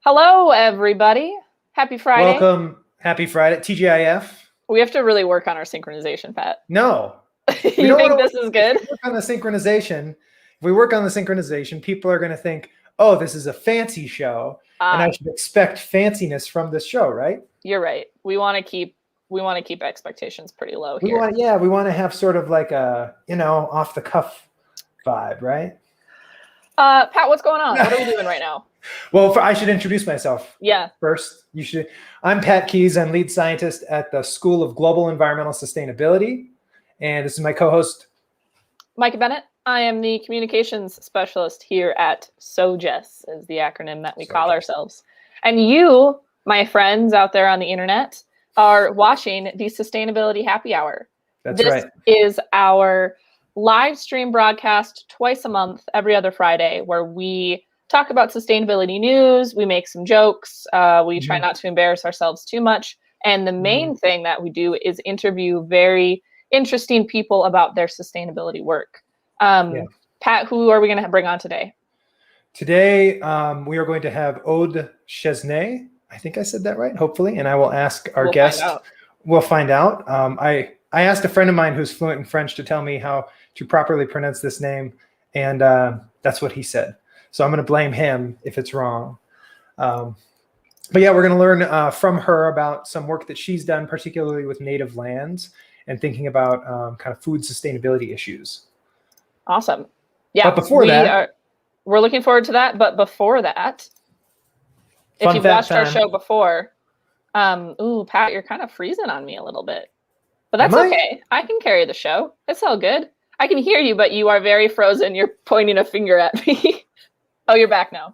Hello, everybody. Happy Friday. Welcome. Happy Friday. TGIF. We have to really work on our synchronization, Pat. No. You think this is good? If we work on the synchronization, people are going to think, oh, this is a fancy show, and I should expect fanciness from this show, right? You're right. We want to keep expectations pretty low here. We want to have sort of like a, off the cuff vibe, right? Pat, what's going on? What are we doing right now? Well, I should introduce myself. Yeah. First, I'm Pat Keyes. I'm lead scientist at the School of Global Environmental Sustainability. And this is my co-host, Micah Bennett. I am the communications specialist here at SoGES, is the acronym that we call ourselves. And you, my friends out there on the internet, are watching the Sustainability Happy Hour. That's right. This is our live stream broadcast twice a month, every other Friday, where we talk about sustainability news, we make some jokes, we try not to embarrass ourselves too much. And the main thing that we do is interview very interesting people about their sustainability work. Pat, who are we going to bring on today? Today, we are going to have Aude Chesnais. I think I said that right, hopefully. And I will ask our guest. We'll find out. I asked a friend of mine who's fluent in French to tell me how to properly pronounce this name. And that's what he said. So I'm going to blame him if it's wrong. But yeah, we're going to learn from her about some work that she's done, particularly with native lands and thinking about kind of food sustainability issues. Awesome. Yeah. But before we're looking forward to that. But before that, if you've watched our show before, Pat, you're kind of freezing on me a little bit. But that's okay. I can carry the show. It's all good. I can hear you, but you are very frozen. You're pointing a finger at me. Oh, you're back now.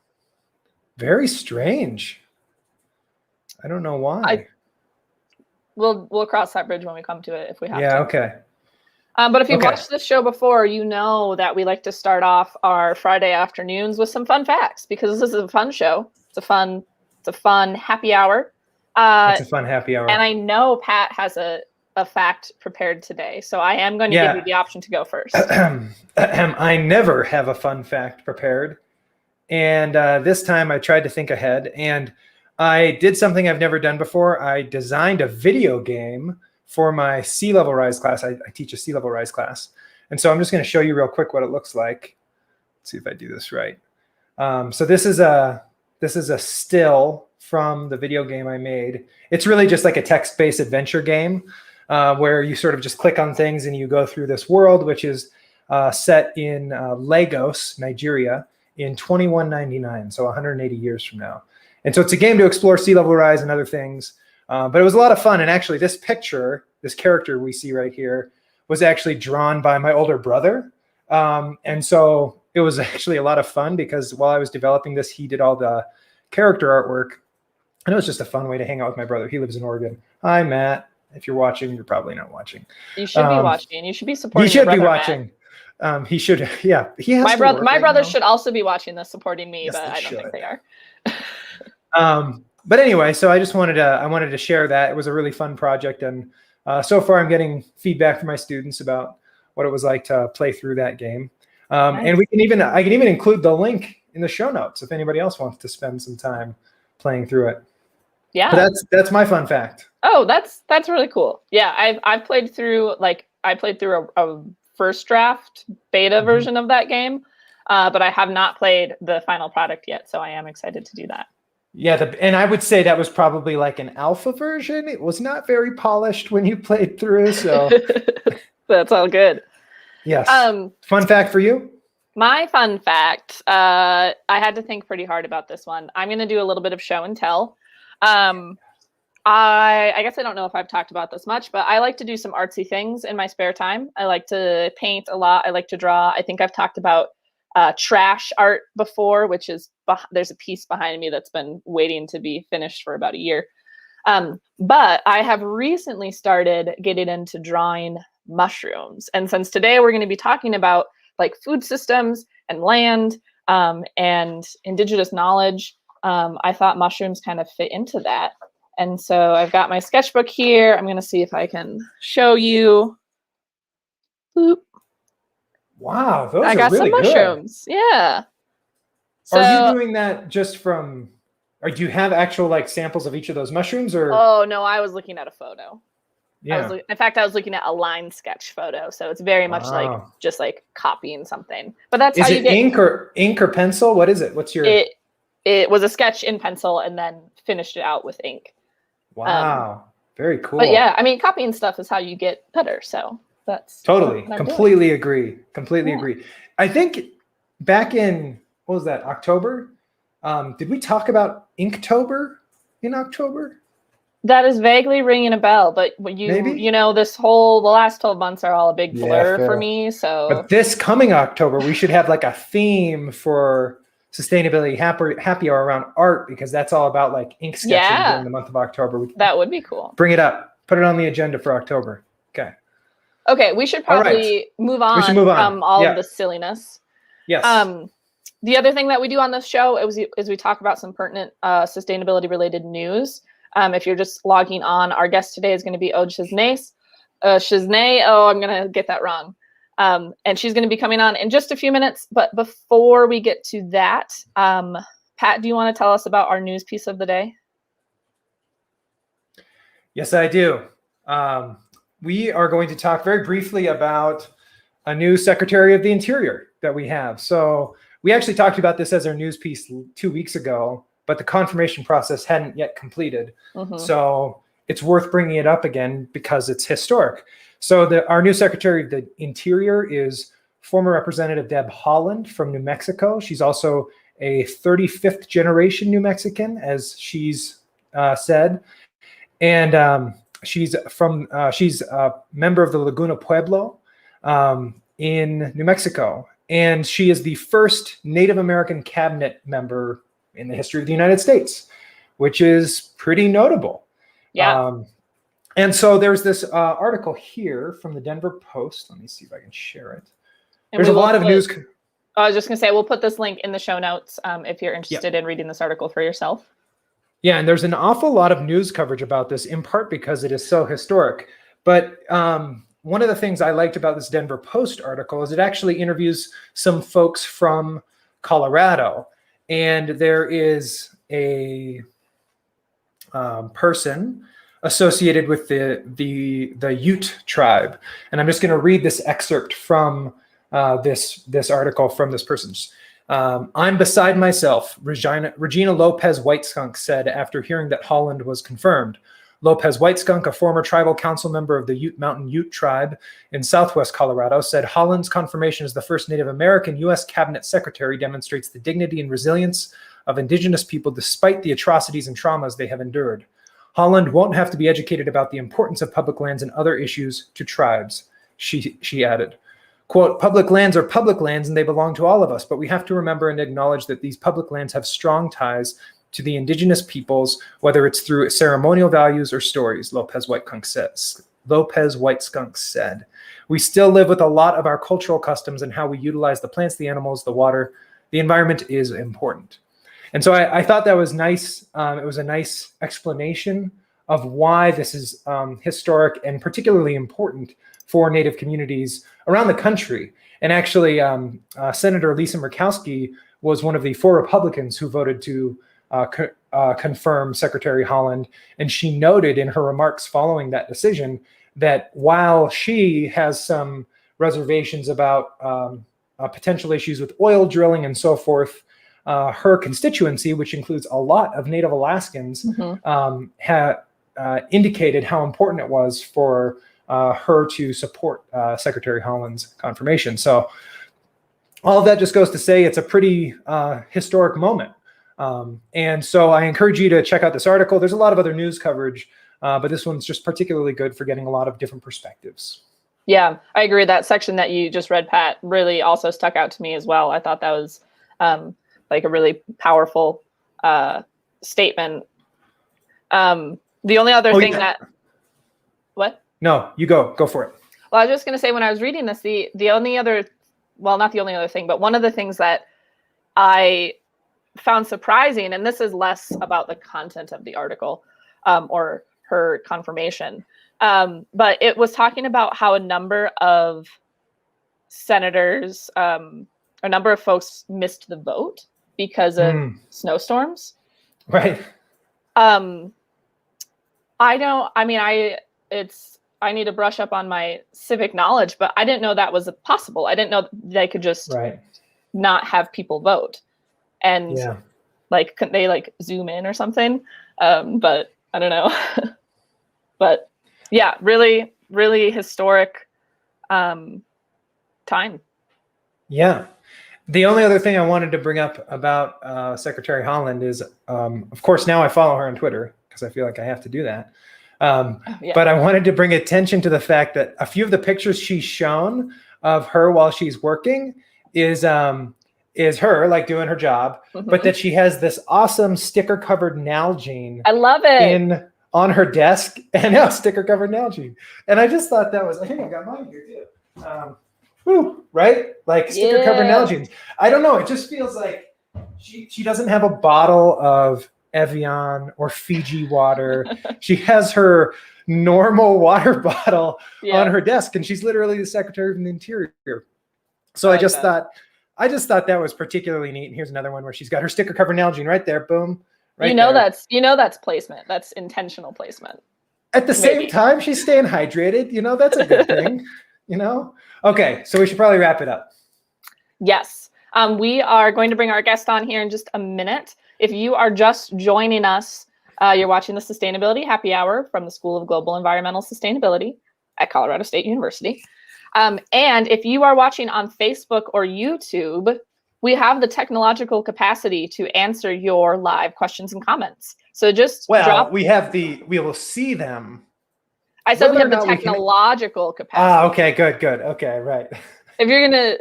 Very strange. I don't know why. We'll cross that bridge when we come to it if we have to. Yeah, okay. But if you've watched this show before, you know that we like to start off our Friday afternoons with some fun facts because this is a fun show. It's a fun happy hour. It's a fun happy hour. And I know Pat has a fact prepared today, so I am going to give you the option to go first. I never have a fun fact prepared. And this time I tried to think ahead, and I did something I've never done before. I designed a video game for my sea level rise class. I teach a sea level rise class. And so I'm just going to show you real quick what it looks like. Let's see if I do this right. So this is a still from the video game I made. It's really just like a text-based adventure game where you sort of just click on things and you go through this world, which is set in Lagos, Nigeria, in 2199, so 180 years from now. And so it's a game to explore sea level rise and other things. But it was a lot of fun. And actually this character we see right here was actually drawn by my older brother. And so it was actually a lot of fun because while I was developing this, he did all the character artwork. And it was just a fun way to hang out with my brother. He lives in Oregon. Hi, Matt. If you're watching, you're probably not watching. You should be watching. You should be supporting. You should be watching. He should. Yeah. He has my brothers should also be watching this, supporting me, yes, but I don't think they are. But anyway, so I wanted to share that. It was a really fun project, and so far I'm getting feedback from my students about what it was like to play through that game. Nice. And I can even include the link in the show notes if anybody else wants to spend some time playing through it. Yeah, but that's my fun fact. Oh, that's really cool. Yeah, I've played through a first draft beta version of that game, but I have not played the final product yet, so I am excited to do that. Yeah, and I would say that was probably like an alpha version. It was not very polished when you played through, so that's all good. Yes. Fun fact for you? My fun fact, I had to think pretty hard about this one. I'm going to do a little bit of show and tell. I guess I don't know if I've talked about this much, but I like to do some artsy things in my spare time. I like to paint a lot. I like to draw. I think I've talked about trash art before, which is there's a piece behind me that's been waiting to be finished for about a year. But I have recently started getting into drawing mushrooms. And since today we're going to be talking about like food systems and land and indigenous knowledge, I thought mushrooms kind of fit into that. And so I've got my sketchbook here. I'm going to see if I can show you. Boop. Wow, those I got are really some mushrooms. Good. Yeah. So, are you doing that just from Or do you have actual like samples of each of those mushrooms, or? Oh no, I was looking at a photo. Yeah. In fact, I was looking at a line sketch photo, so it's very much like Wow. just like copying something. But that's how Is you it get ink or pencil? What is it? What's your? it. It was a sketch in pencil and then finished it out with ink. Wow. Very But cool. yeah, I mean, copying stuff is how you get better. So that's Totally. what I'm Completely agree. Completely Yeah. agree. I think back in, what was that, October? Did we talk about Inktober in October? That is vaguely ringing a bell, but Maybe? the last 12 months are all a big blur for fair. me. So But this coming October, we should have like a theme for Sustainability Happy Hour around art, because that's all about like ink sketching during the month of October. That would be cool. Bring it up. Put it on the agenda for October. Okay. Okay, we should probably move on from all of the silliness. Yes. The other thing that we do on this show is we talk about some pertinent sustainability related news. If you're just logging on, our guest today is going to be Aude Chesnais. Oh, I'm going to get that wrong. And she's going to be coming on in just a few minutes. But before we get to that, Pat, do you want to tell us about our news piece of the day? Yes, I do. We are going to talk very briefly about a new Secretary of the Interior that we have. So we actually talked about this as our news piece 2 weeks ago, but the confirmation process hadn't yet completed. Mm-hmm. So it's worth bringing it up again because it's historic. So our new Secretary of the Interior is former Representative Deb Haaland from New Mexico. She's also a 35th generation New Mexican, as she's said. And she's a member of the Laguna Pueblo in New Mexico. And she is the first Native American cabinet member in the history of the United States, which is pretty notable. Yeah. And so there's this article here from the Denver Post. Let me see if I can share it. And there's a lot of news. I was just going to say, we'll put this link in the show notes if you're interested in reading this article for yourself. Yeah, and there's an awful lot of news coverage about this, in part because it is so historic. But one of the things I liked about this Denver Post article is it actually interviews some folks from Colorado. And there is a person associated with the Ute tribe. And I'm just going to read this excerpt from this article from this person. I'm beside myself, Regina Lopez Whiteskunk said after hearing that Haaland was confirmed. Lopez Whiteskunk, a former tribal council member of the Ute Mountain Ute tribe in southwest Colorado, said Haaland's confirmation as the first Native American U.S. cabinet secretary demonstrates the dignity and resilience of indigenous people despite the atrocities and traumas they have endured. Haaland won't have to be educated about the importance of public lands and other issues to tribes, she added. Quote, public lands are public lands and they belong to all of us, but we have to remember and acknowledge that these public lands have strong ties to the indigenous peoples, whether it's through ceremonial values or stories, Lopez Whiteskunk said. We still live with a lot of our cultural customs and how we utilize the plants, the animals, the water. The environment is important. And so I thought that was nice. It was a nice explanation of why this is historic and particularly important for Native communities around the country. And actually, Senator Lisa Murkowski was one of the 4 Republicans who voted to confirm Secretary Haaland. And she noted in her remarks following that decision that while she has some reservations about potential issues with oil drilling and so forth, her constituency, which includes a lot of Native Alaskans, had indicated how important it was for her to support Secretary Haaland's confirmation. So all of that just goes to say it's a pretty historic moment. And so I encourage you to check out this article. There's a lot of other news coverage, but this one's just particularly good for getting a lot of different perspectives. Yeah, I agree. That section that you just read, Pat, really also stuck out to me as well. I thought that was like a really powerful statement. The only other thing that... What? No, you go for it. Well, I was just going to say, when I was reading this, the only other, well, not the only other thing, but one of the things that I found surprising, and this is less about the content of the article or her confirmation, but it was talking about how a number of senators, a number of folks missed the vote because of snowstorms. Right. I don't, I mean, I need to brush up on my civic knowledge, but I didn't know that was possible. I didn't know they could just Right. not have people vote. And Yeah. like, couldn't they like zoom in or something? But I don't know. But yeah, really, really historic time. Yeah. The only other thing I wanted to bring up about Secretary Holland is, of course, now I follow her on Twitter because I feel like I have to do that. Yeah. But I wanted to bring attention to the fact that a few of the pictures she's shown of her while she's working is her like doing her job, but that she has this awesome sticker covered Nalgene. I love it. On her desk, and now sticker covered Nalgene. And I just thought that was, I think I got mine here too. Right? Like sticker covered Nalgenes. I don't know. It just feels like she doesn't have a bottle of Evian or Fiji water. She has her normal water bottle on her desk, and she's literally the Secretary of the Interior. So I just thought that was particularly neat. And here's another one where she's got her sticker covered Nalgene right there. Boom. Right that's placement. That's intentional placement. At the same time, she's staying hydrated. That's a good thing. Okay, so we should probably wrap it up. Yes. We are going to bring our guest on here in just a minute. If you are just joining us, you're watching the Sustainability Happy Hour from the School of Global Environmental Sustainability at Colorado State University. And if you are watching on Facebook or YouTube, we have the technological capacity to answer your live questions and comments. So just drop. We will see them. I said we have the technological capacity. Okay, good. Okay, right. If you're gonna,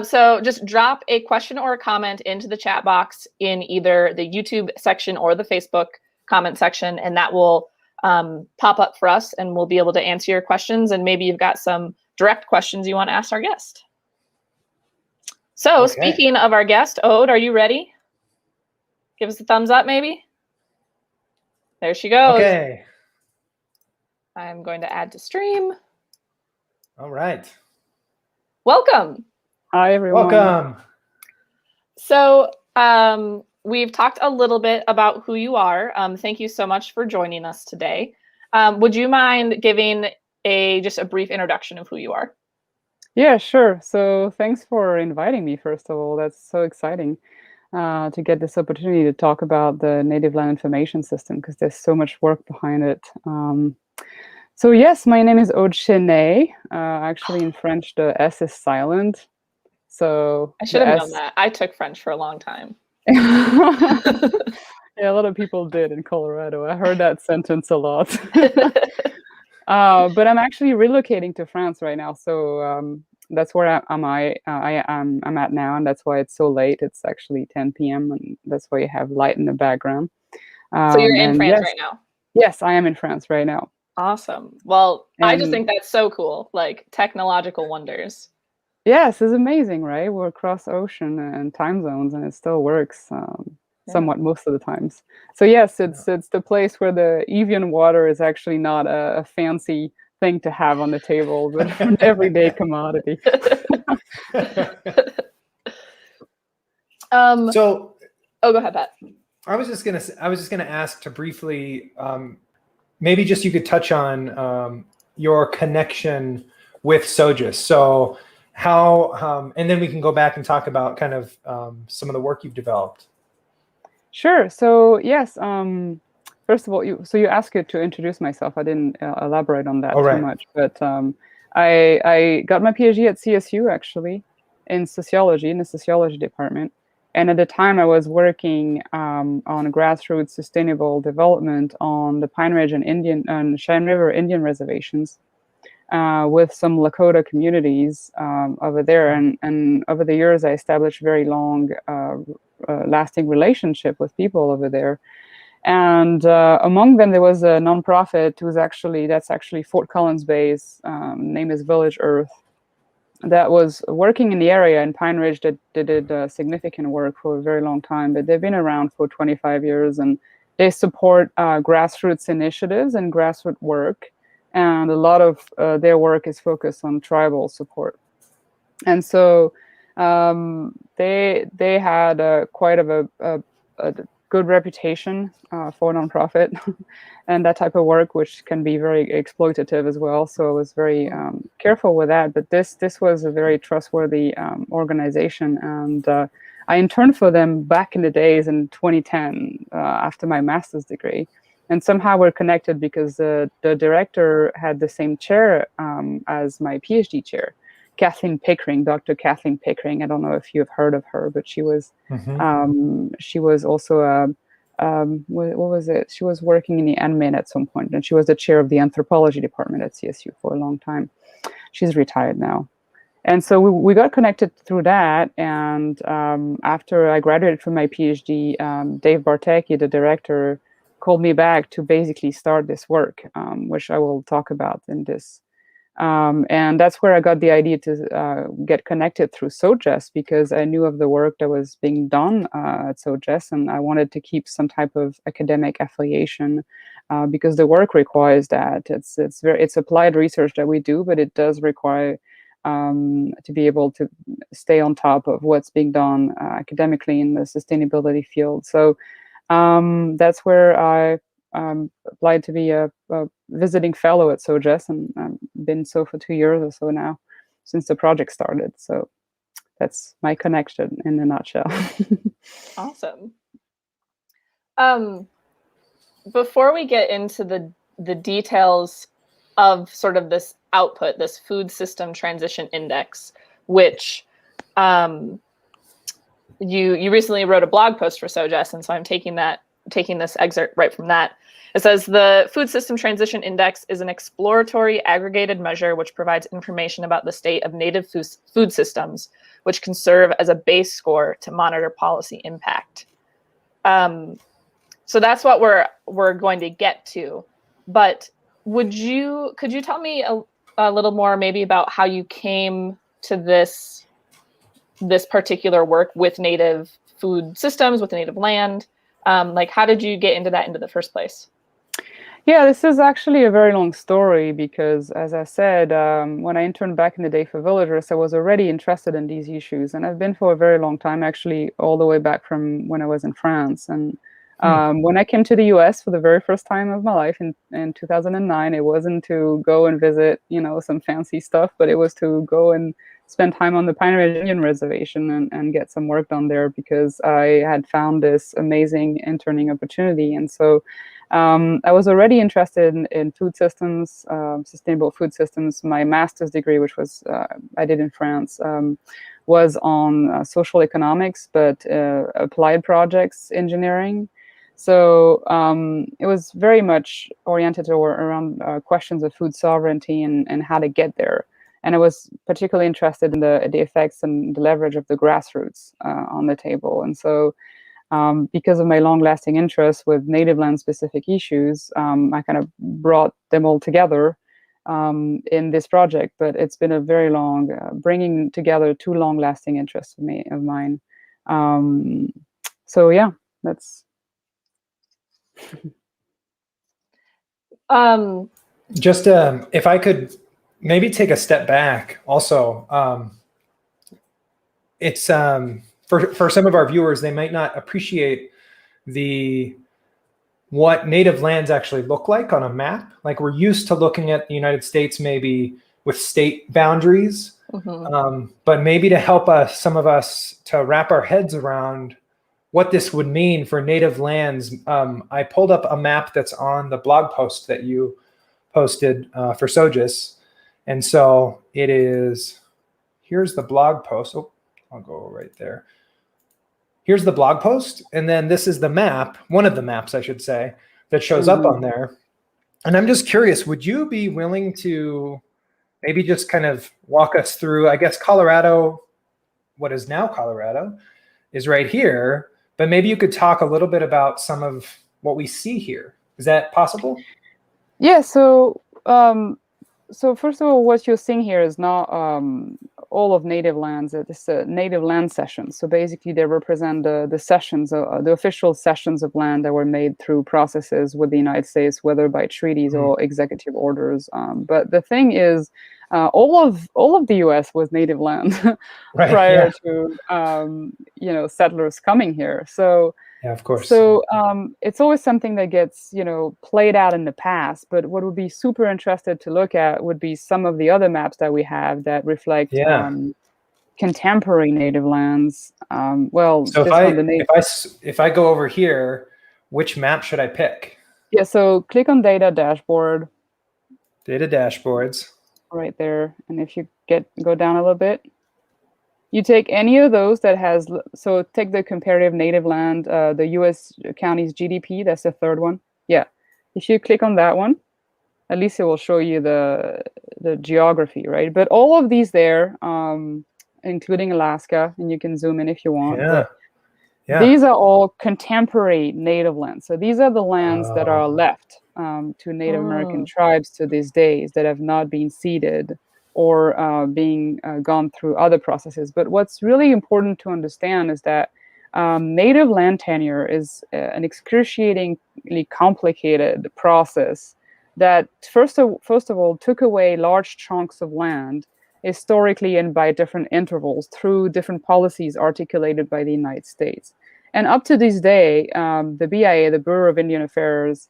so just drop a question or a comment into the chat box in either the YouTube section or the Facebook comment section, and that will pop up for us, and we'll be able to answer your questions. And maybe you've got some direct questions you want to ask our guest. So speaking of our guest, Aude, are you ready? Give us a thumbs up, maybe. There she goes. Okay. I'm going to add to stream. All right. Welcome. Hi, everyone. Welcome. So we've talked a little bit about who you are. Thank you so much for joining us today. Would you mind giving just a brief introduction of who you are? Yeah, sure. So thanks for inviting me, first of all. That's so exciting to get this opportunity to talk about the Native Land Information System, because there's so much work behind it. So yes, my name is Aude Chesnais. Actually, in French, the S is silent. So I should have known that. I took French for a long time. Yeah, a lot of people did in Colorado. I heard that sentence a lot. But I'm actually relocating to France right now. So that's where I'm at now, and that's why it's so late. It's actually 10 p.m. and that's why you have light in the background. So you're in France right now? Yes, I am in France right now. Awesome. Well, I just think that's so cool, like technological wonders. Yes, it's amazing, right? We're across ocean and time zones, and it still works somewhat most of the times. So yes, it's the place where the Evian water is actually not a fancy thing to have on the table, but an everyday commodity. So, go ahead, Pat. I was just gonna ask to briefly, maybe just you could touch on your connection with SoGES. So how, and then we can go back and talk about kind of some of the work you've developed. Sure. So yes, first of all, you asked it to introduce myself. I didn't elaborate on that too much, but I got my PhD at CSU actually in sociology, in the sociology department. And at the time, I was working on grassroots sustainable development on the Pine Ridge and Cheyenne River Indian reservations with some Lakota communities over there. And over the years, I established very long, lasting relationship with people over there. And among them, there was a nonprofit that's actually Fort Collins Bay's name is Village Earth, that was working in the area in Pine Ridge that they did significant work for a very long time, but they've been around for 25 years, and they support grassroots initiatives and grassroots work, and a lot of their work is focused on tribal support. And so they had quite of a good reputation for nonprofit and that type of work, which can be very exploitative as well. So I was very careful with that. But this was a very trustworthy organization, and I interned for them back in the days in 2010 after my master's degree. And somehow we're connected because the director had the same chair as my PhD chair, Kathleen Pickering, Dr. Kathleen Pickering. I don't know if you've heard of her, but she was she was also what was it? She was working in the admin at some point, and she was the chair of the anthropology department at CSU for a long time. She's retired now. And so we got connected through that. And after I graduated from my PhD, Dave Bartecki, the director, called me back to basically start this work, which I will talk about in this. And that's where I got the idea to get connected through SoGES, because I knew of the work that was being done at SoGES, and I wanted to keep some type of academic affiliation because the work requires that. It's applied research that we do, but it does require to be able to stay on top of what's being done academically in the sustainability field. So that's where I applied to be a visiting fellow at SoGES, and I've been so for 2 years or so now since the project started. So that's my connection in a nutshell. Awesome. Before we get into the details of sort of this output, this food system transition index, which you recently wrote a blog post for SoGES, and so I'm taking this excerpt right from that. It says, the Food System Transition Index is an exploratory aggregated measure which provides information about the state of native food systems, which can serve as a base score to monitor policy impact. So that's what we're going to get to. But could you tell me a little more maybe about how you came to this particular work with native food systems, with native land? Like, how did you get into the first place? Yeah, this is actually a very long story because, as I said, when I interned back in the day for Villagers, I was already interested in these issues, and I've been for a very long time, actually, all the way back from when I was in France. And when I came to the US for the very first time of my life in 2009, it wasn't to go and visit, some fancy stuff, but it was to go and spend time on the Pine Ridge Indian Reservation and get some work done there, because I had found this amazing interning opportunity. And so I was already interested in food systems, sustainable food systems. My master's degree, which was I did in France, was on social economics, but applied projects engineering. So it was very much oriented around questions of food sovereignty and how to get there. And I was particularly interested in the effects and the leverage of the grassroots on the table. And so because of my long-lasting interest with native land-specific issues, I kind of brought them all together in this project. But it's been a very long, bringing together two long-lasting interests of mine. So yeah, that's... Just if I could maybe take a step back also, it's for some of our viewers, they might not appreciate what native lands actually look like on a map. Like, we're used to looking at the United States maybe with state boundaries, but maybe to help some of us to wrap our heads around what this would mean for native lands. I pulled up a map that's on the blog post that you posted for SoGES. And so it is, here's the blog post. Oh, I'll go right there. Here's the blog post. And then this is the map, one of the maps, I should say, that shows up on there. And I'm just curious, would you be willing to maybe just kind of walk us through, I guess Colorado, what is now Colorado, is right here. But maybe you could talk a little bit about some of what we see here. Is that possible? Yeah, so first of all, what you're seeing here is not all of native lands. It's a native land session. So basically, they represent the sessions, the official sessions of land that were made through processes with the United States, whether by treaties or executive orders. But the thing is, all of the U.S. was native land Right. prior Yeah. to settlers coming here. So Yeah, of course. it's always something that gets played out in the past. But what would be super interested to look at would be some of the other maps that we have that reflect Yeah. contemporary native lands. Well, So this one, if I go over here, which map should I pick? Yeah, so click on Data Dashboard. Data dashboards. Right there, and if you go down a little bit, you take any of those that has. So take the comparative native land, the U.S. counties GDP. That's the third one. Yeah, if you click on that one, at least it will show you the geography, right? But all of these there, including Alaska, and you can zoom in if you want. Yeah. Yeah. These are all contemporary native lands. So these are the lands that are left to Native American tribes to these days that have not been ceded or being gone through other processes. But what's really important to understand is that native land tenure is an excruciatingly complicated process that first of all took away large chunks of land historically and by different intervals through different policies articulated by the United States. And up to this day, the BIA, the Bureau of Indian Affairs,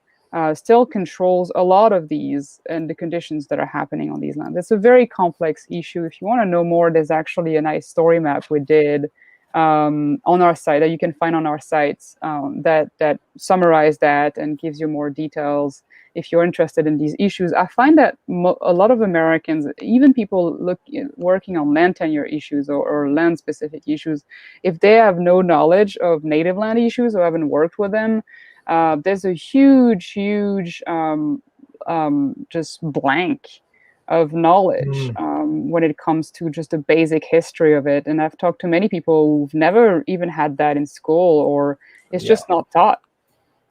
still controls a lot of these and the conditions that are happening on these lands. It's a very complex issue. If you want to know more, there's actually a nice story map we did on our site that you can find on our sites that summarize that and gives you more details if you're interested in these issues. I find that a lot of Americans, even people working on land tenure issues or land-specific issues, if they have no knowledge of native land issues or haven't worked with them, there's a huge just blank of knowledge when it comes to just a basic history of it. And I've talked to many people who've never even had that in school, or it's just not taught.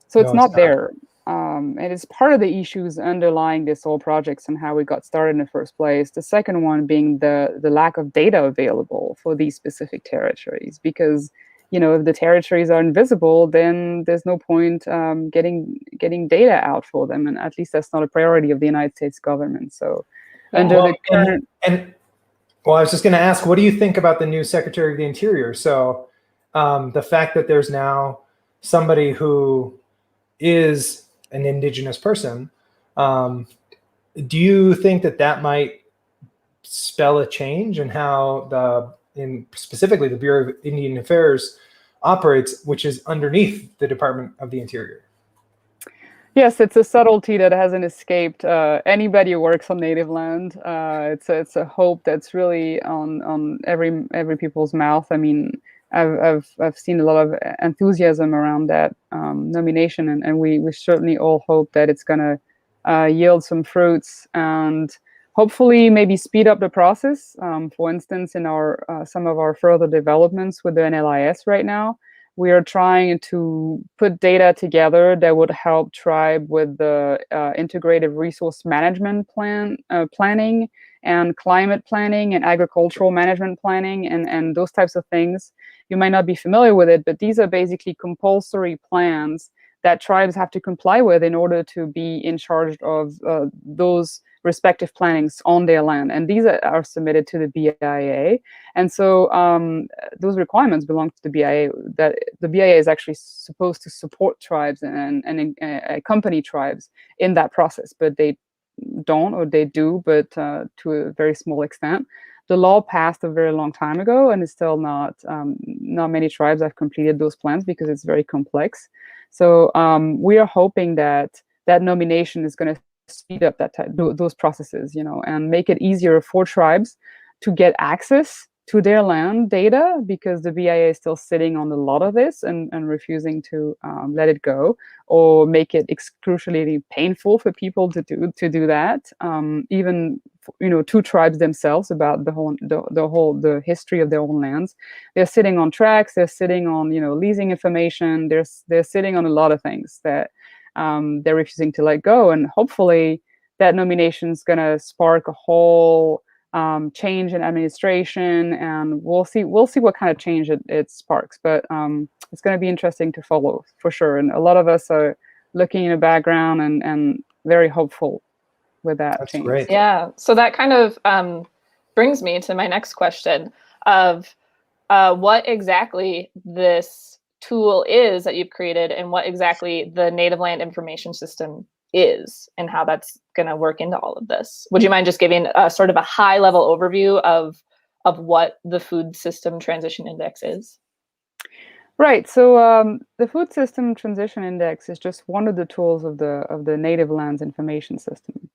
So it's not there. And it's part of the issues underlying this whole project and how we got started in the first place. The second one being the lack of data available for these specific territories, because if the territories are invisible, then there's no point getting data out for them, and at least that's not a priority of the United States government. So under the current well, I was just going to ask, what do you think about the new Secretary of the Interior? So the fact that there's now somebody who is an indigenous person, do you think that might spell a change in how specifically the Bureau of Indian Affairs operates, which is underneath the Department of the Interior? Yes, it's a subtlety that hasn't escaped anybody who works on native land. It's a hope that's really on every people's mouth. I mean, I've seen a lot of enthusiasm around that nomination, and we certainly all hope that it's going to yield some fruits and hopefully maybe speed up the process. For instance, in some of our further developments with the NLIS right now, we are trying to put data together that would help tribe with the integrative resource management planning and climate planning and agricultural management planning and those types of things. You might not be familiar with it, but these are basically compulsory plans that tribes have to comply with in order to be in charge of those respective plannings on their land. And these are submitted to the BIA. And so those requirements belong to the BIA, that the BIA is actually supposed to support tribes and accompany tribes in that process, but they don't, or they do, but to a very small extent. The law passed a very long time ago, and it's still not many tribes have completed those plans because it's very complex. So we are hoping that nomination is going to speed up those processes, and make it easier for tribes to get access to their land data, because the BIA is still sitting on a lot of this and refusing to let it go, or make it excruciatingly painful for people to do that, even to tribes themselves about the history of their own lands. They're sitting on tracts, they're sitting on leasing information, they're sitting on a lot of things that they're refusing to let go. And hopefully that nomination is going to spark a whole change in administration, and we'll see what kind of change it sparks. But it's going to be interesting to follow for sure. And a lot of us are looking in the background and very hopeful. with that That's change. great. Yeah. So that kind of brings me to my next question of what exactly this tool is that you've created and what exactly the Native Land Information System is and how that's going to work into all of this. Would you mind just giving a sort of a high level overview of what the Food System Transition Index is? Right. So the Food System Transition Index is just one of the tools of the Native Lands Information System.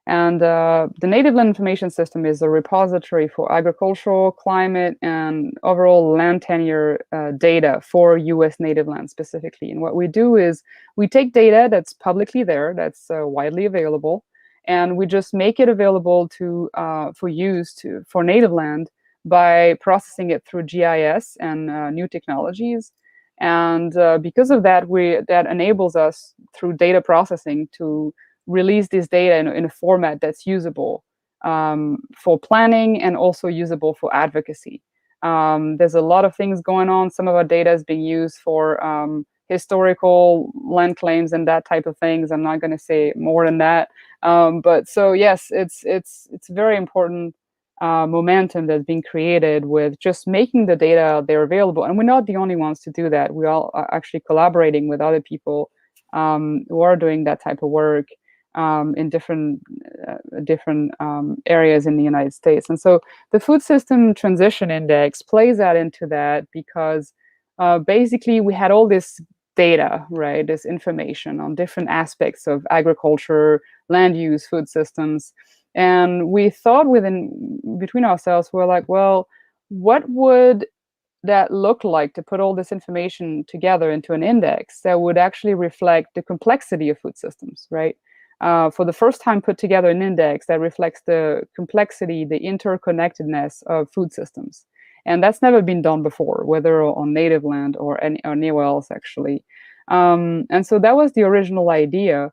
And the Native Land Information System is a repository for agricultural, climate, and overall land tenure data for US native land specifically. And what we do is we take data that's publicly there, that's widely available, and we just make it available to for use for native land by processing it through GIS and new technologies. And because of that, that enables us through data processing to release this data in a format that's usable for planning and also usable for advocacy. There's a lot of things going on. Some of our data is being used for historical land claims and that type of things. I'm not going to say more than that. But so yes, it's very important momentum that's being created with just making the data there available. And we're not the only ones to do that. We all are actually collaborating with other people who are doing that type of work in different areas in the United States. And so the Food System Transition Index plays that into that because basically we had all this data, right, this information on different aspects of agriculture, land use, food systems. And we thought between ourselves, we're like, well, what would that look like to put all this information together into an index that would actually reflect the complexity of food systems, right? For the first time, put together an index that reflects the complexity, the interconnectedness of food systems. And that's never been done before, whether on native land or anywhere else, actually. And so that was the original idea.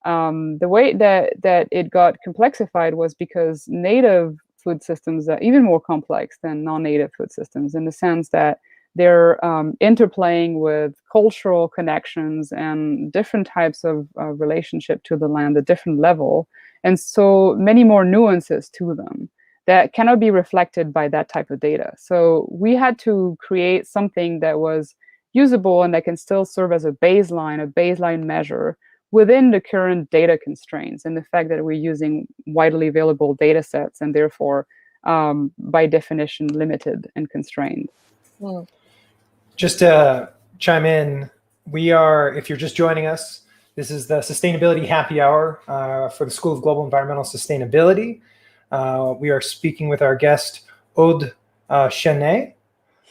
The way that it got complexified was because native food systems are even more complex than non-native food systems in the sense that they're interplaying with cultural connections and different types of relationship to the land at different level, and so many more nuances to them that cannot be reflected by that type of data. So we had to create something that was usable and that can still serve as a baseline measure within the current data constraints and the fact that we're using widely available data sets and therefore, by definition, limited and constrained. Mm. Just to chime in, if you're just joining us, this is the Sustainability Happy Hour for the School of Global Environmental Sustainability. We are speaking with our guest, Aude Chesnais,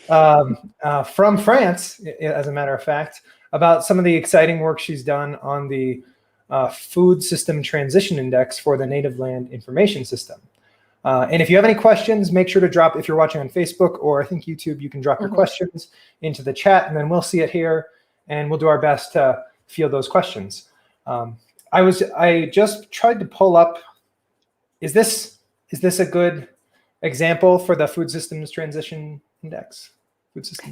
from France, as a matter of fact, about some of the exciting work she's done on the Food System Transition Index for the Native Land Information System. And if you have any questions, make sure to drop, if you're watching on Facebook or I think YouTube, you can drop your questions into the chat and then we'll see it here and we'll do our best to field those questions. I just tried to pull up, is this a good example for the Food Systems Transition Index?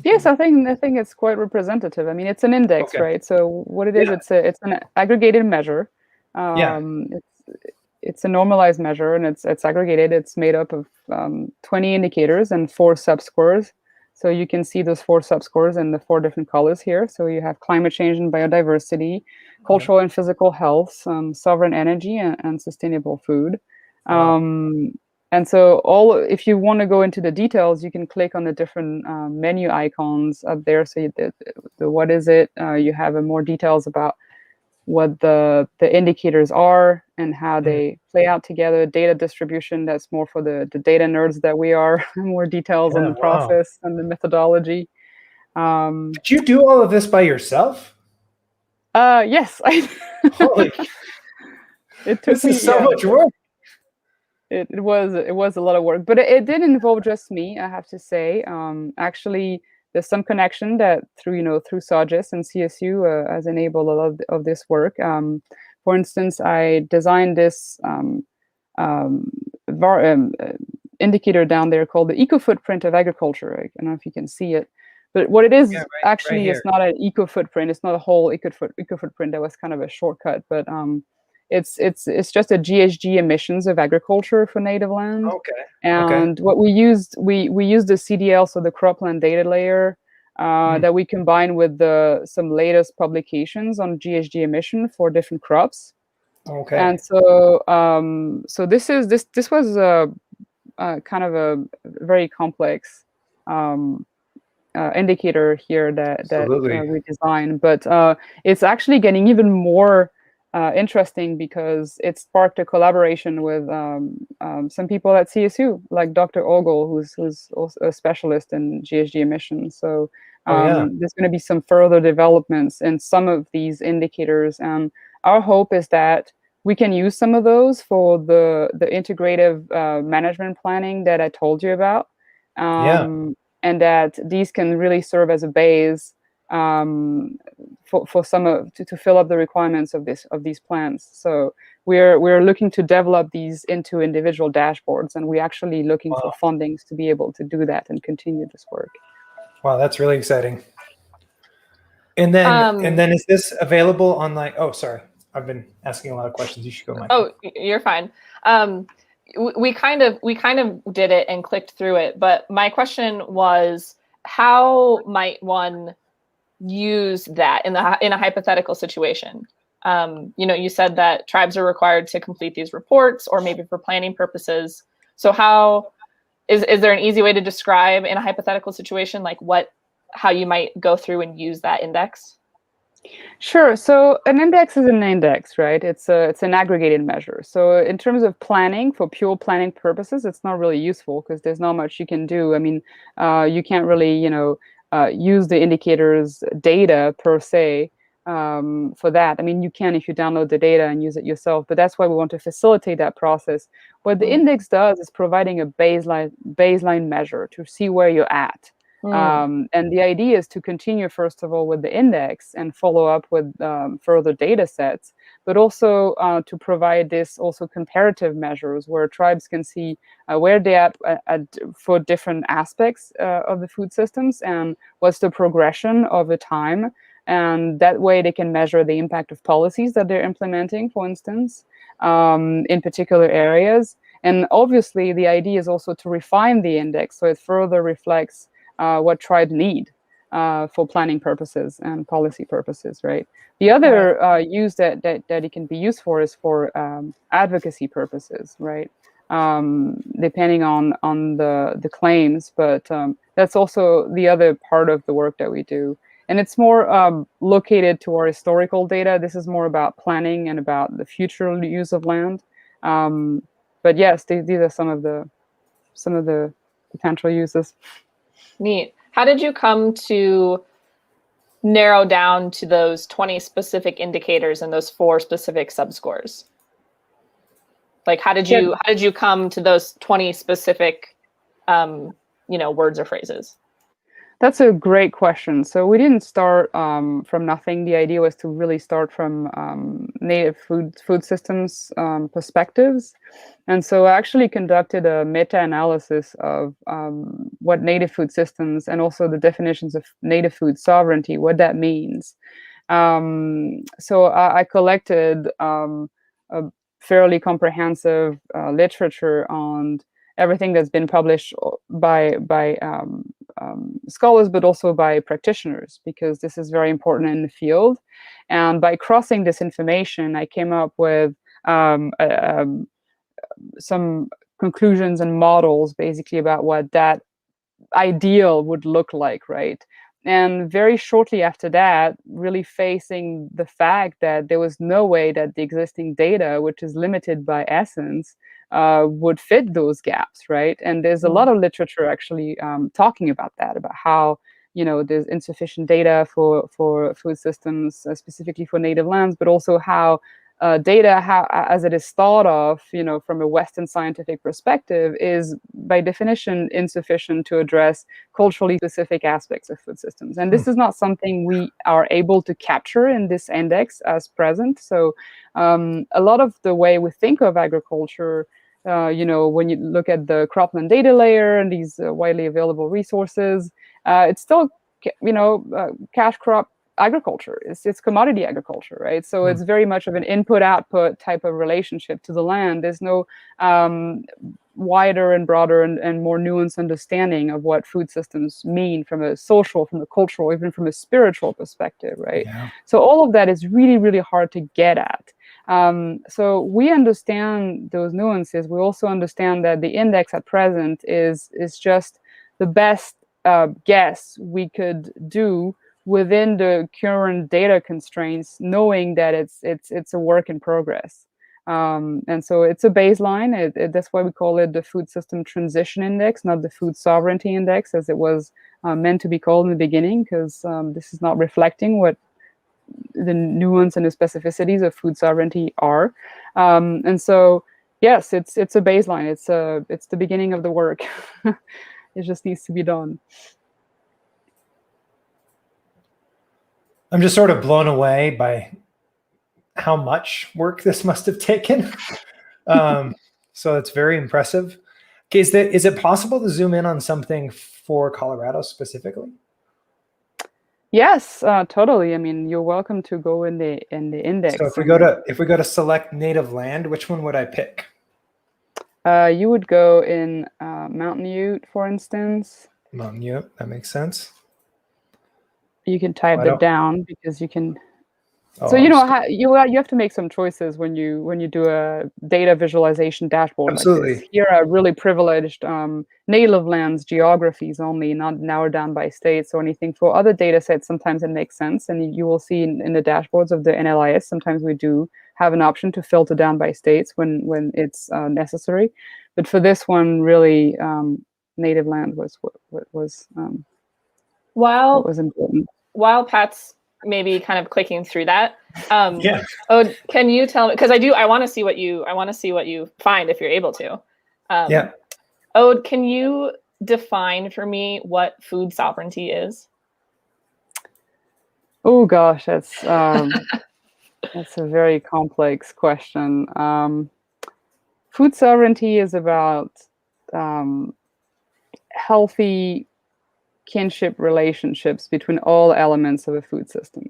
Yes, I think it's quite representative. I mean, it's an index, right? So what it is, it's an aggregated measure. It's a normalized measure, and it's aggregated. It's made up of 20 indicators and 4 subscores. So you can see those 4 subscores in the 4 different colors here. So you have climate change and biodiversity, cultural and physical health, sovereign energy, and sustainable food. And so if you want to go into the details, you can click on the different menu icons up there. So what is it? You have more details about what the indicators are and how they play out together. Data distribution, that's more for the data nerds that we are. More details on the process and the methodology. Did you do all of this by yourself? Yes. Holy! It took me so much work. It was a lot of work, but it did involve just me, I have to say. Actually, there's some connection that through SoGES and CSU has enabled a lot of this work. For instance, I designed this indicator down there called the eco footprint of agriculture. I don't know if you can see it, but what it is it's not an eco footprint. It's not a whole eco footprint. That was kind of a shortcut, but it's just a GHG emissions of agriculture for native land. Okay. And what we used the CDL, so the cropland data layer, that we combined with some latest publications on GHG emission for different crops. Okay. And so so this was a kind of a very complex indicator here that we designed, but it's actually getting even more interesting because it sparked a collaboration with some people at CSU, like Dr. Ogle, who's also a specialist in GHG emissions. So there's going to be some further developments in some of these indicators, and our hope is that we can use some of those for the integrative management planning that I told you about, and that these can really serve as a base for some to fill up the requirements of these plans. So we're looking to develop these into individual dashboards, and we're actually looking for fundings to be able to do that and continue this work. Wow, that's really exciting. And then is this available on oh, sorry. I've been asking a lot of questions. You should go, Mike. Oh, you're fine. We kind of did it and clicked through it, but my question was, how might one use that in a hypothetical situation? You said that tribes are required to complete these reports, or maybe for planning purposes. So how is there an easy way to describe in a hypothetical situation, like how you might go through and use that index? Sure. So an index is an index, right? It's an aggregated measure. So in terms of planning, for pure planning purposes, it's not really useful because there's not much you can do. I mean, you can't really, use the indicators data per se for that. I mean, you can if you download the data and use it yourself, but that's why we want to facilitate that process. What the index does is providing a baseline measure to see where you're at. And the idea is to continue, first of all, with the index and follow up with further data sets, but also to provide this also comparative measures where tribes can see where they're at for different aspects of the food systems and what's the progression over time. And that way they can measure the impact of policies that they're implementing, for instance, in particular areas. And obviously, the idea is also to refine the index so it further reflects what tribes need for planning purposes and policy purposes, right? The other use that it can be used for is for advocacy purposes, right? Depending on the claims, but that's also the other part of the work that we do. And it's more located to our historical data. This is more about planning and about the future use of land. But yes, these are some of the potential uses. Neat. How did you come to narrow down to those 20 specific indicators and those 4 specific subscores? Like, how did you come to those 20 specific, words or phrases? That's a great question. So we didn't start from nothing. The idea was to really start from native food systems perspectives. And so I actually conducted a meta-analysis of what native food systems and also the definitions of native food sovereignty, what that means. So I collected a fairly comprehensive literature on everything that's been published by scholars, but also by practitioners, because this is very important in the field. And by crossing this information, I came up with some conclusions and models, basically, about what that ideal would look like, right? And very shortly after that, really facing the fact that there was no way that the existing data, which is limited by essence, would fit those gaps, right? And there's a lot of literature actually talking about that, about how there's insufficient data for food systems, specifically for native lands, but also how data, as it is thought of, from a Western scientific perspective, is by definition insufficient to address culturally specific aspects of food systems. And this is not something we are able to capture in this index as present. So a lot of the way we think of agriculture, when you look at the cropland data layer and these widely available resources, it's still, cash crop agriculture. It's commodity agriculture, right? So it's very much of an input-output type of relationship to the land. There's no wider and broader and more nuanced understanding of what food systems mean from a social, from a cultural, even from a spiritual perspective, right? Yeah. So all of that is really, really hard to get at. So we understand those nuances. We also understand that the index at present is just the best guess we could do within the current data constraints, knowing that it's a work in progress. And so it's a baseline. That's why we call it the Food System Transition Index, not the Food Sovereignty Index, as it was meant to be called in the beginning, because this is not reflecting what the nuance and the specificities of food sovereignty are. And so, yes, it's a baseline. It's the beginning of the work. It just needs to be done. I'm just sort of blown away by how much work this must have taken. So it's very impressive. Okay, is it possible to zoom in on something for Colorado specifically? Yes, totally. I mean, you're welcome to go in the index. So if we go to select native land, which one would I pick? You would go in Mountain Ute, for instance. Mountain Ute, that makes sense. You can type that down because you can. Oh, so you have to make some choices when you do a data visualization dashboard. Absolutely. Like this. Here are really privileged Native Lands Geographies only, not narrowed down by states or anything. For other data sets, sometimes it makes sense, and you will see in the dashboards of the NLIS, sometimes we do have an option to filter down by states when it's necessary. But for this one, really, native land was what was important. While Pat's maybe kind of clicking through that, yeah. Aude, can you tell me, because I want to see what you find if you're able to. Yeah. Aude, can you define for me what food sovereignty is? Oh gosh, that's that's a very complex question. Food sovereignty is about healthy kinship relationships between all elements of a food system.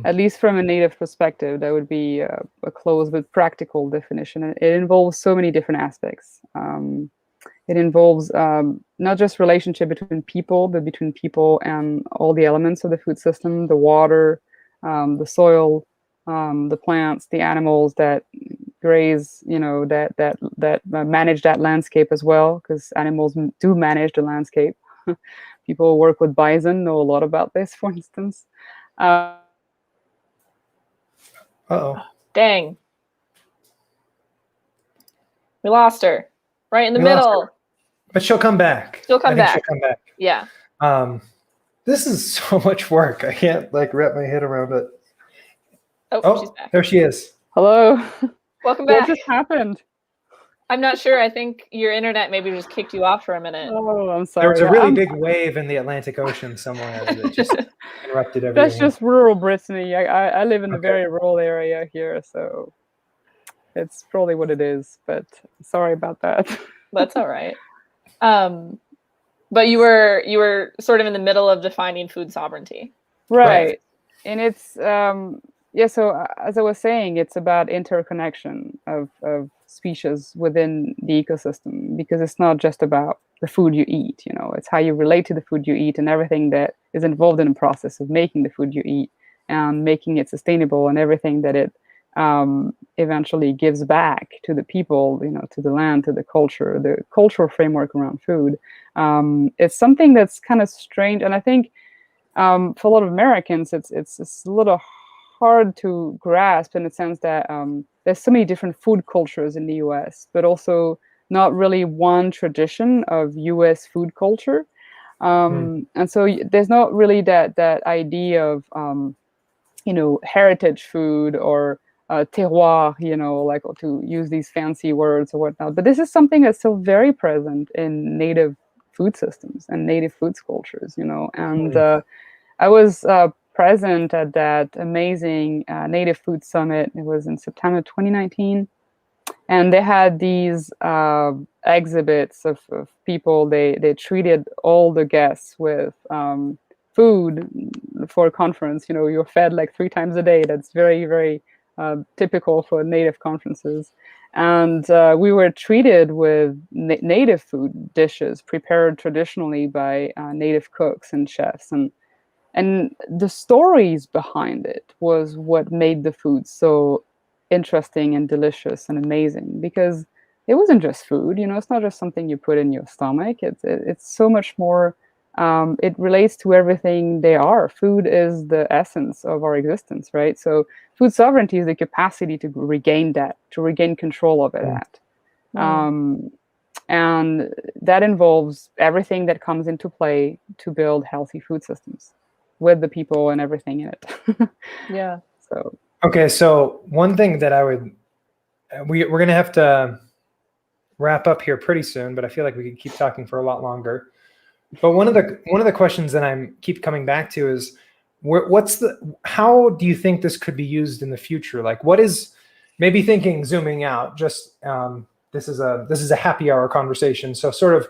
At least from a native perspective, that would be a close but practical definition. It involves so many different aspects. It involves not just relationship between people, but between people and all the elements of the food system: the water, the soil, the plants, the animals that graze, that manage that landscape as well, because animals do manage the landscape. People who work with bison know a lot about this, for instance. Dang. We lost her. Right in the middle. But she'll come back. She'll come back. Yeah. This is so much work. I can't wrap my head around it. Oh, she's back. There she is. Hello. Welcome back. What just happened? I'm not sure. I think your internet maybe just kicked you off for a minute. Oh, I'm sorry. There was a really big wave in the Atlantic Ocean somewhere that just interrupted everything. That's just rural Brittany. I live in a very rural area here, so it's probably what it is. But sorry about that. That's all right. But you were sort of in the middle of defining food sovereignty. Right. And it's so as I was saying, it's about interconnection of species within the ecosystem, because it's not just about the food you eat, it's how you relate to the food you eat and everything that is involved in the process of making the food you eat and making it sustainable, and everything that it eventually gives back to the people, to the land, to the cultural framework around food. It's something that's kind of strange, and I think for a lot of Americans, it's a little hard to grasp, in the sense that there's so many different food cultures in the US, but also not really one tradition of US food culture. And so there's not really that idea of heritage food or terroir, to use these fancy words or whatnot. But this is something that's still very present in native food systems and native foods cultures, and I was present at that amazing Native Food Summit. It was in September 2019. And they had these exhibits of people. They treated all the guests with food for a conference. You're fed like 3 times a day. That's very, very typical for Native conferences. And we were treated with native food dishes prepared traditionally by native cooks and chefs. And the stories behind it was what made the food so interesting and delicious and amazing, because it wasn't just food. It's not just something you put in your stomach. It's so much more. It relates to everything they are. Food is the essence of our existence, right? So food sovereignty is the capacity to regain that, to regain control of it. And that involves everything that comes into play to build healthy food systems with the people and everything in it. Yeah. So. Okay, so one thing that we're going to have to wrap up here pretty soon, but I feel like we could keep talking for a lot longer. But one of the questions that I keep coming back to is, how do you think this could be used in the future? Like, what is, maybe thinking, zooming out, just this is a happy hour conversation. So sort of,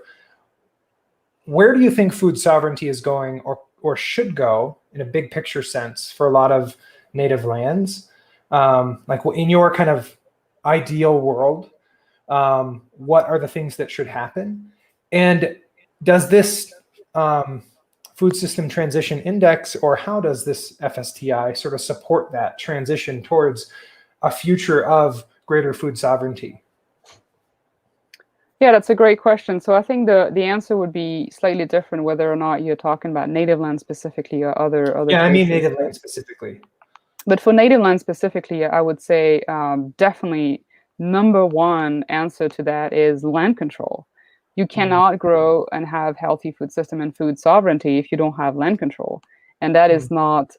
where do you think food sovereignty is going, or should go in a big picture sense for a lot of native lands? Like, in your kind of ideal world, what are the things that should happen? And does this food system transition index, or how does this FSTI sort of support that transition towards a future of greater food sovereignty? Yeah, that's a great question. So I think the answer would be slightly different whether or not you're talking about native land specifically or other Yeah, I mean places. native land specifically. But for native land specifically, I would say definitely number one answer to that is land control. You cannot grow and have healthy food system and food sovereignty if you don't have land control. And that is not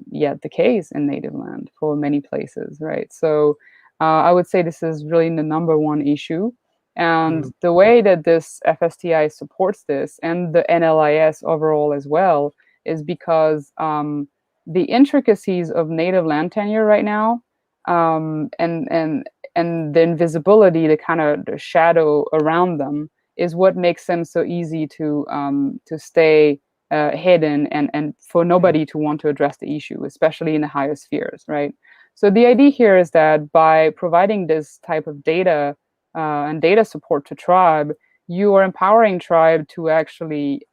yet the case in native land for many places, right? So I would say this is really the number one issue. And the way that this FSTI supports this, and the NLIS overall as well, is because the intricacies of native land tenure right now, and the invisibility, the kind of the shadow around them, is what makes them so easy to stay hidden, and for nobody to want to address the issue, especially in the higher spheres, right? So the idea here is that by providing this type of data and data support to tribe, you are empowering tribe to actually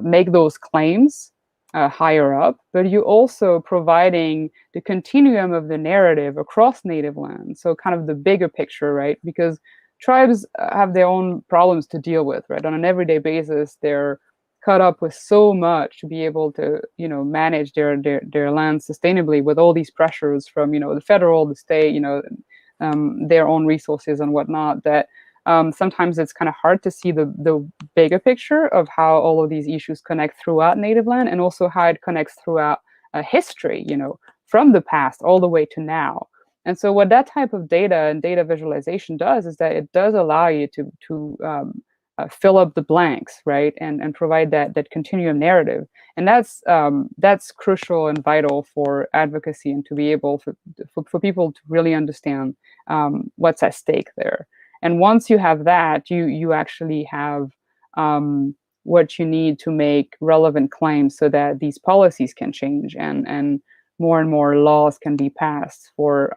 make those claims higher up, but you also providing the continuum of the narrative across native land. So kind of the bigger picture, right? Because tribes have their own problems to deal with, right? On an everyday basis, they're caught up with so much to be able to, manage their land sustainably with all these pressures from, the federal, the state, their own resources and whatnot, that sometimes it's kind of hard to see the bigger picture of how all of these issues connect throughout native land, and also how it connects throughout history, from the past all the way to now. And so what that type of data and data visualization does is that it does allow you to fill up the blanks, right, and provide that continuum narrative. And that's crucial and vital for advocacy, and to be able for people to really understand what's at stake there. And once you have that, you actually have what you need to make relevant claims so that these policies can change, and more laws can be passed for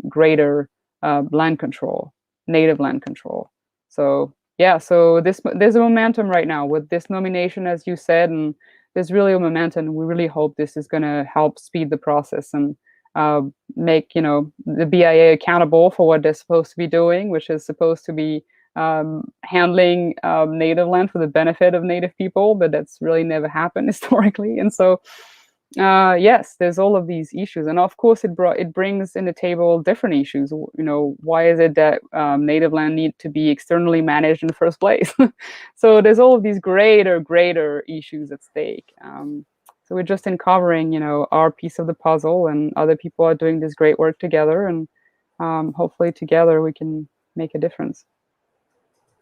greater land control, native land control. So yeah, so there's a momentum right now with this nomination, as you said, and there's really a momentum. We really hope this is going to help speed the process and make the BIA accountable for what they're supposed to be doing, which is supposed to be handling native land for the benefit of native people, but that's really never happened historically. And so yes, there's all of these issues, and of course it brings in the table different issues. Why is it that native land need to be externally managed in the first place? So there's all of these greater issues at stake. So we're just uncovering, our piece of the puzzle, and other people are doing this great work together, and hopefully together we can make a difference.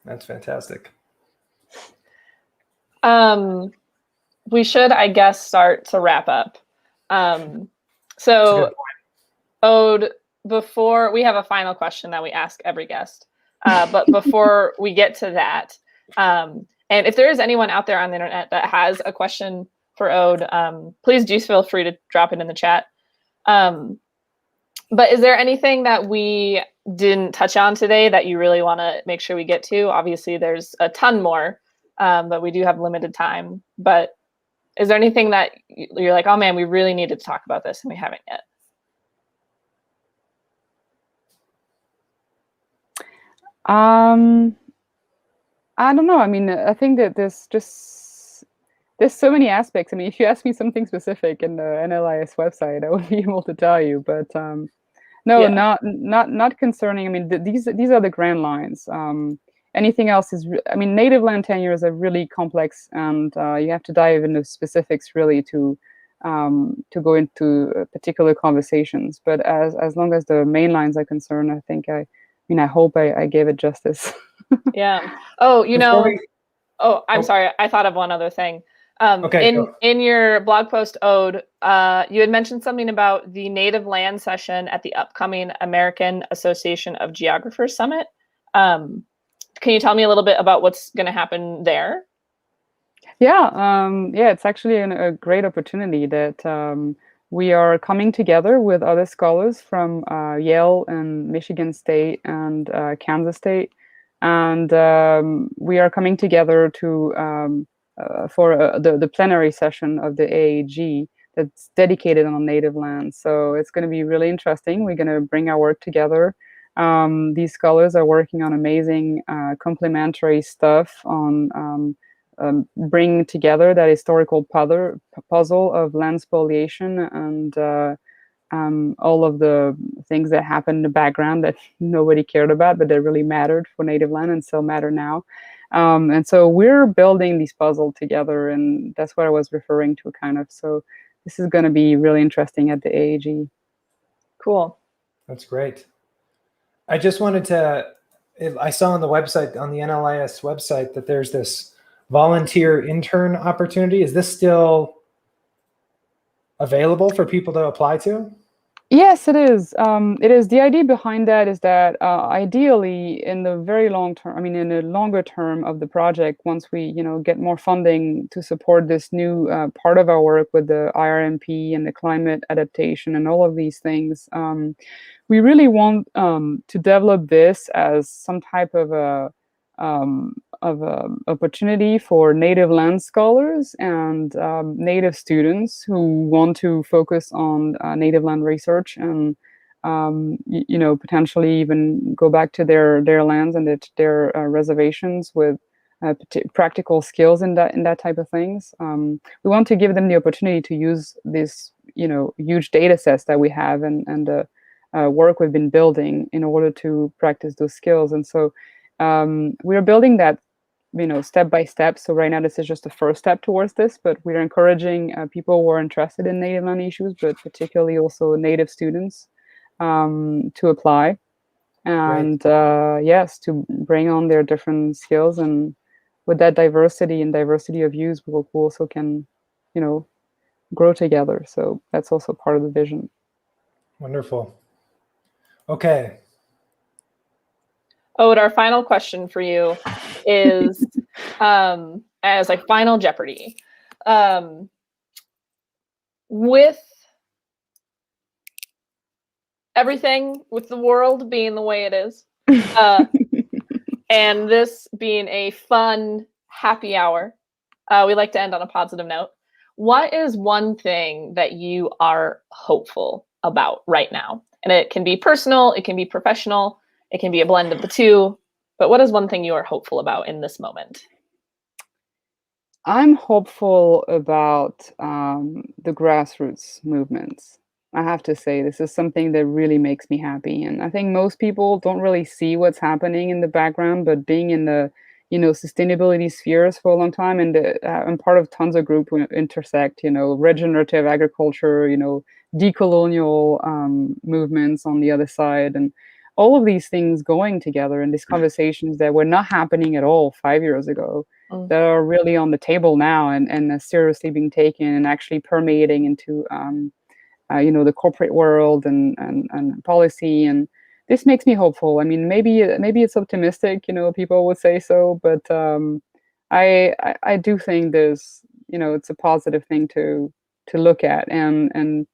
That's fantastic. We should, I guess, start to wrap up. So, Aude, before we have a final question that we ask every guest, but before we get to that, and And if there is anyone out there on the internet that has a question for Aude, please do feel free to drop it in the chat. But is there anything that we didn't touch on today that you really want to make sure we get to? Obviously, there's a ton more, but we do have limited time. But is there anything that you're like, oh man, we really needed to talk about this and we haven't yet? I don't know. I mean, I think that there's so many aspects. I mean, if you ask me something specific in the NLIS website, I would be able to tell you. But no, yeah. not concerning. I mean, these are the grand lines. Anything else is, I mean, native land tenures are really complex, and you have to dive into specifics really to go into particular conversations. But as long as the main lines are concerned, I think I hope I gave it justice. Yeah. Oh, I'm sorry. I thought of one other thing. Okay, in your blog post, Aude, you had mentioned something about the Native Land session at the upcoming American Association of Geographers Summit. Can you tell me a little bit about what's going to happen there? Yeah, it's actually a great opportunity that we are coming together with other scholars from Yale and Michigan State and Kansas State, and we are coming together to for the plenary session of the AAG that's dedicated on native lands. So it's going to be really interesting. We're going to bring our work together. These scholars are working on amazing complementary stuff on bringing together that historical puzzle of land spoliation and all of the things that happened in the background that nobody cared about, but that really mattered for native land and still matter now. And so we're building these puzzles together, and that's what I was referring to kind of. So this is going to be really interesting at the AAG. Cool. That's great. I just wanted to, I saw on the website, on the NLIS website, that there's this volunteer intern opportunity. Is this still available for people to apply to? Yes, it is. It is. The idea behind that is that ideally, in the very long term, I mean, in the longer term of the project, once we, get more funding to support this new part of our work with the IRMP and the climate adaptation and all of these things, we really want to develop this as some type of a opportunity for native land scholars and native students who want to focus on native land research and potentially even go back to their lands and their reservations with practical skills in that type of things. We want to give them the opportunity to use this huge data sets that we have and the work we've been building in order to practice those skills. And so we're building that step by step. So right now this is just the first step towards this, but we're encouraging people who are interested in native land issues, but particularly also native students to apply and yes, to bring on their different skills. And with that diversity of views, we also can grow together. So that's also part of the vision. Wonderful. Okay. Aude, our final question for you is, as like final Jeopardy, with everything, with the world being the way it is, and this being a fun, happy hour, we like to end on a positive note. What is one thing that you are hopeful about right now? And it can be personal, it can be professional, it can be a blend of the two, but what is one thing you are hopeful about in this moment? I'm hopeful about the grassroots movements. I have to say, this is something that really makes me happy. And I think most people don't really see what's happening in the background, but being in the sustainability spheres for a long time, and I'm part of tons of groups who intersect, regenerative agriculture, decolonial movements on the other side, and all of these things going together in these conversations that were not happening at all 5 years ago, that are really on the table now and seriously being taken and actually permeating into the corporate world and policy. And this makes me hopeful. I mean, maybe it's optimistic, people would say so, but I do think there's, it's a positive thing to look at, and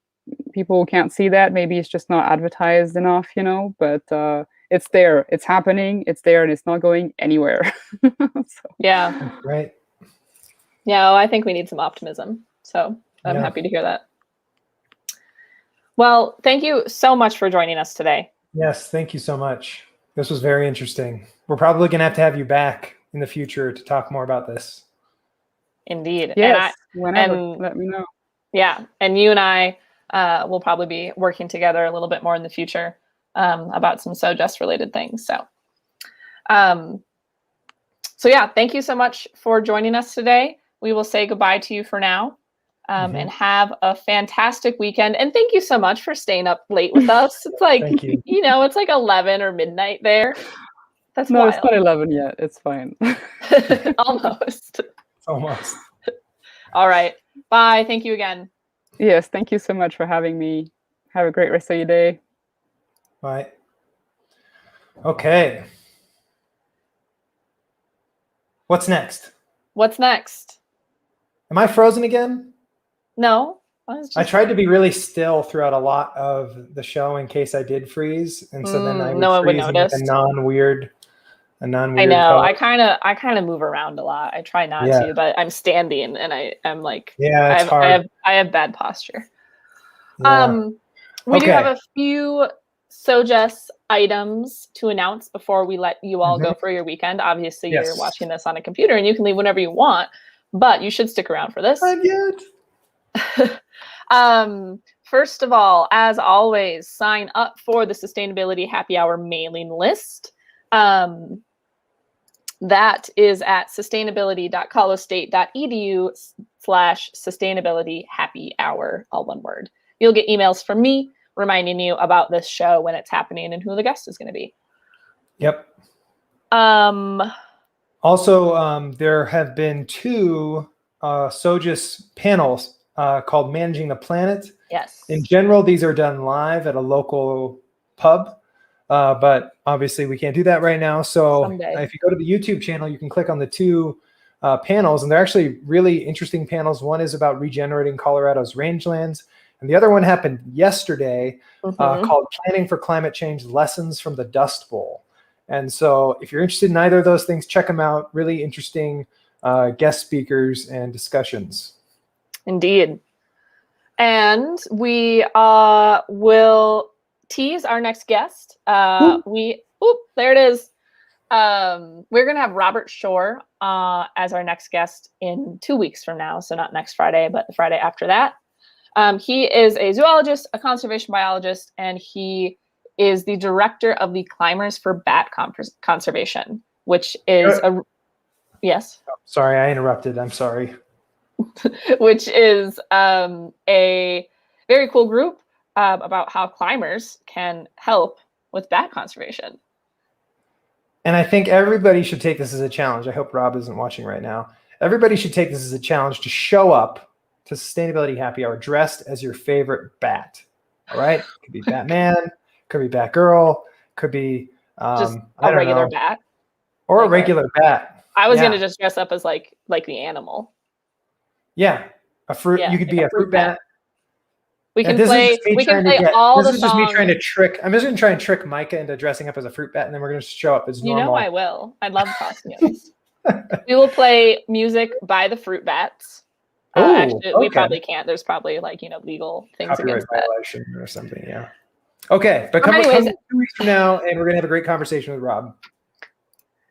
people can't see that. Maybe it's just not advertised enough, but it's there, it's happening, it's there, and it's not going anywhere. Yeah. Right. Yeah, I think we need some optimism. So I'm happy to hear that. Well, thank you so much for joining us today. Yes, thank you so much. This was very interesting. We're probably going to have you back in the future to talk more about this. Indeed. Yes, whenever. Let me know. Yeah, and you and I will probably be working together a little bit more in the future about some SoGES related things. So yeah, thank you so much for joining us today. We will say goodbye to you for now. And have a fantastic weekend. And thank you so much for staying up late with us. It's like, it's like 11 or midnight there. That's wild. It's not 11 yet. It's fine. Almost. Almost. All right. Bye. Thank you again. Yes. Thank you so much for having me. Have a great rest of your day. Bye. Okay. What's next? What's next? Am I frozen again? No. I tried to be really still throughout a lot of the show in case I did freeze, and so then I was freezing with a non-weird. I know. I kind of move around a lot. I try not to, but I'm standing, and I'm like, it's hard. I have bad posture. Yeah. We do have a few SoGES items to announce before we let you all go for your weekend. Obviously, you're watching this on a computer, and you can leave whenever you want, but you should stick around for this. Not yet. First of all, as always, sign up for the Sustainability Happy Hour mailing list. That is at sustainability.colostate.edu/sustainability happy hour, all one word. You'll get emails from me reminding you about this show when it's happening and who the guest is going to be. Yep. Also, there have been 2 SoGES panels called Managing the Planet. Yes. In general, these are done live at a local pub, but obviously we can't do that right now. So if you go to the YouTube channel, you can click on the 2 panels, and they're actually really interesting panels. One is about regenerating Colorado's rangelands, and the other one happened yesterday called Planning for Climate Change, Lessons from the Dust Bowl. And so if you're interested in either of those things, check them out. Really interesting guest speakers and discussions. Indeed. And we will tease our next guest. There it is. We're going to have Robert Shore as our next guest in 2 weeks from now. So not next Friday, but the Friday after that. He is a zoologist, a conservation biologist, and he is the director of the Climbers for Bat Conservation, which is yes. Sorry, I interrupted. I'm sorry. Which is a very cool group about how climbers can help with bat conservation. And I think everybody should take this as a challenge. I hope Rob isn't watching right now. Everybody should take this as a challenge to show up to Sustainability Happy Hour dressed as your favorite bat. All right? Could be Batman, could be Batgirl, could be just a regular bat. Or a regular bat. I was going to just dress up as like the animal. Yeah, a fruit. You could be a fruit bat. We can play. We can play all the songs. This is just me trying to trick. I'm just going to try and trick Micah into dressing up as a fruit bat, and then we're going to show up as normal. You know I will. I love costumes. We will play music by the fruit bats. Actually, we probably can't. There's probably legal things Copyright against that. Violation or something. Yeah. Okay, but come 2 weeks from now, and we're going to have a great conversation with Rob.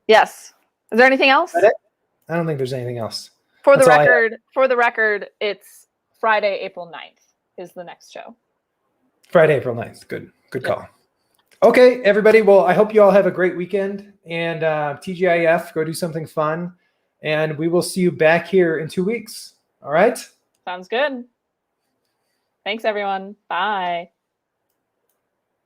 Yes. Is there anything else? I don't think there's anything else. For the record, it's Friday, April 9th is the next show. Friday, April 9th. Good call. Okay, everybody. Well, I hope you all have a great weekend, and TGIF, go do something fun, and we will see you back here in 2 weeks. All right? Sounds good. Thanks, everyone. Bye.